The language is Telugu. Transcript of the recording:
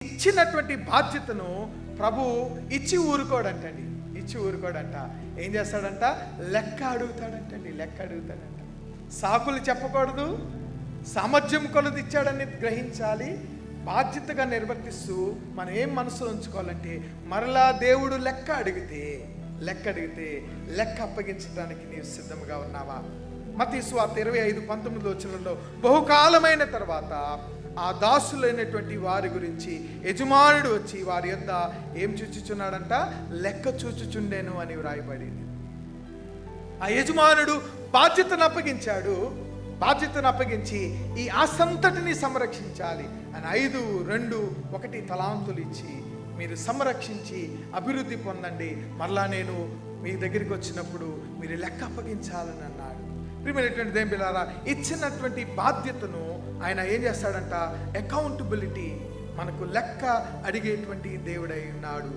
ఇచ్చినటువంటి బాధ్యతను ప్రభు ఇచ్చి ఊరుకోడంటండి. ఇచ్చి ఊరుకోడంట. ఏం చేస్తాడంట? లెక్క అడుగుతాడంటండి. లెక్క అడుగుతాడంట. సాకులు చెప్పకూడదు, సామర్థ్యం కొలది ఇచ్చాడని గ్రహించాలి. బాధ్యతగా నిర్వర్తిస్తూ మనం ఏం మనసులో ఉంచుకోవాలంటే, మరలా దేవుడు లెక్క అడిగితే లెక్క అప్పగించడానికి నీవు సిద్ధంగా ఉన్నావా? మత్తయి సువార్త 25:19 బహుకాలమైన తర్వాత ఆ దాసులైనటువంటి వారి గురించి యజమానుడు వచ్చి వారి యొద్ద ఏం చూచుచున్నాడంట? లెక్క చూచుచుండెను అని వ్రాయబడింది. ఆ యజమానుడు బాధ్యతను అప్పగించి ఈ ఆస్తంతటిని సంరక్షించాలి అని 5, 2, 1 తలాంతులు ఇచ్చి మీరు సంరక్షించి అభివృద్ధి పొందండి, మరలా నేను మీ దగ్గరికి వచ్చినప్పుడు మీరు లెక్క అప్పగించాలని అన్నాడు. ప్రియమైనటువంటి దేవుని బిడ్డలారా, ఇచ్చినటువంటి బాధ్యతను ఆయన ఏం చేస్తాడంట? అకౌంటబిలిటీ, మనకు లెక్క అడిగేటువంటి దేవుడై ఉన్నాడు.